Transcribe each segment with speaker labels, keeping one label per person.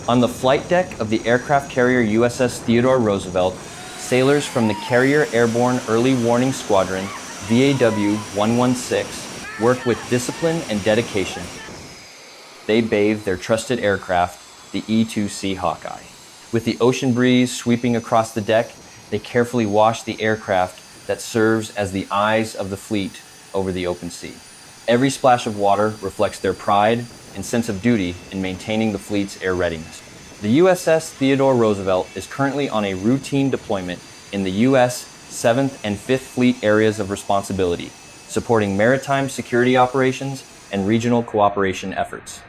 Speaker 1: On the flight deck of the aircraft carrier USS Theodore Roosevelt, sailors from the Carrier Airborne Early Warning Squadron, VAW 116, work with discipline and dedication. They bathe their trusted aircraft, the E-2C Hawkeye. With the ocean breeze sweeping across the deck, they carefully wash the aircraft that serves as the eyes of the fleet over the open sea. Every splash of water reflects their pride and sense of duty in maintaining the fleet's air readiness. The USS Theodore Roosevelt is currently on a routine deployment in the U.S. 7th and 5th Fleet areas of responsibility, supporting maritime security operations and regional cooperation efforts.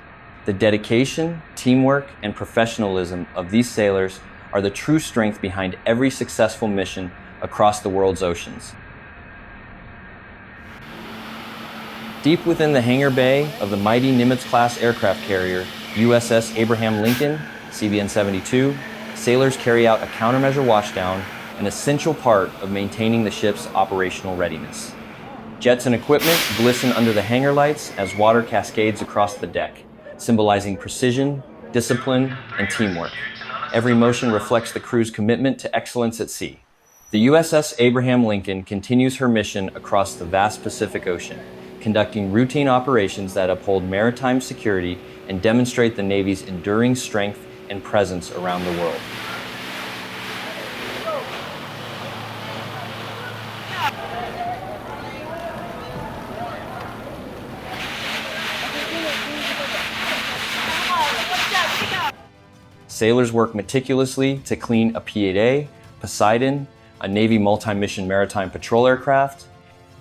Speaker 1: The dedication, teamwork, and professionalism of these sailors are the true strength behind every successful mission across the world's oceans. Deep within the hangar bay of the mighty Nimitz-class aircraft carrier, USS Abraham Lincoln, CVN-72, sailors carry out a countermeasure washdown, an essential part of maintaining the ship's operational readiness. Jets and equipment glisten under the hangar lights as water cascades across the deck, symbolizing precision, discipline, and teamwork. Every motion reflects the crew's commitment to excellence at sea. The USS Abraham Lincoln continues her mission across the vast Pacific Ocean, conducting routine operations that uphold maritime security and demonstrate the Navy's enduring strength and presence around the world. Sailors work meticulously to clean a P-8A, Poseidon, a Navy multi-mission maritime patrol aircraft.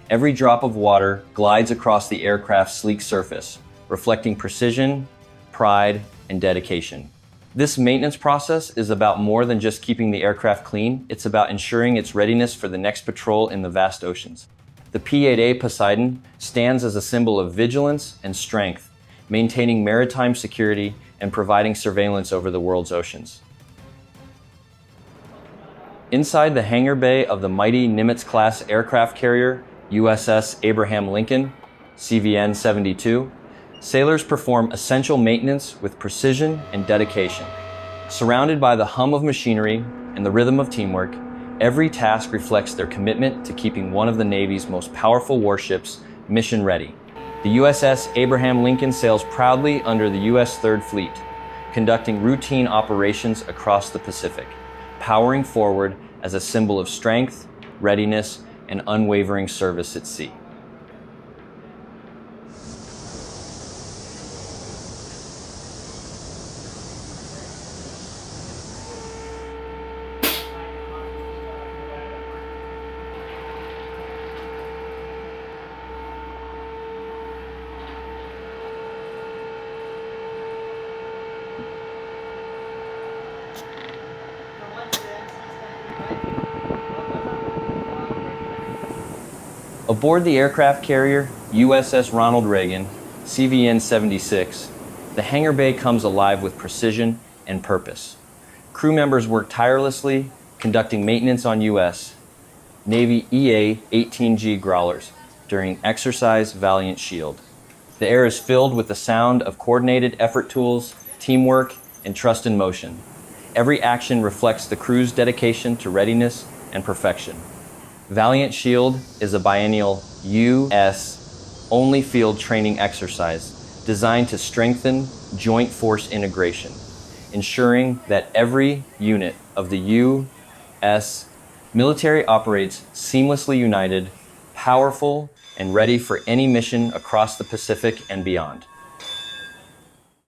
Speaker 1: Every drop of water glides across the aircraft's sleek surface, reflecting precision, pride, and dedication. This maintenance process is about more than just keeping the aircraft clean, it's about ensuring its readiness for the next patrol in the vast oceans. The P-8A Poseidon stands as a symbol of vigilance and strength, maintaining maritime security and providing surveillance over the world's oceans. Inside the hangar bay of the mighty Nimitz-class aircraft carrier, USS Abraham Lincoln, CVN-72, sailors perform essential maintenance with precision and dedication. Surrounded by the hum of machinery and the rhythm of teamwork, every task reflects their commitment to keeping one of the Navy's most powerful warships mission ready. The USS Abraham Lincoln sails proudly under the U.S. 3rd Fleet, conducting routine operations across the Pacific, powering forward as a symbol of strength, readiness, and unwavering service at sea. Aboard the aircraft carrier USS Ronald Reagan, CVN-76, the hangar bay comes alive with precision and purpose. Crew members work tirelessly, conducting maintenance on U.S. Navy EA-18G Growlers during Exercise Valiant Shield. The air is filled with the sound of coordinated effort tools, teamwork, and trust in motion. Every action reflects the crew's dedication to readiness and perfection. Valiant Shield is a biennial U.S.-only field training exercise designed to strengthen joint force integration, ensuring that every unit of the U.S. military operates seamlessly united, powerful, and ready for any mission across the Pacific and beyond.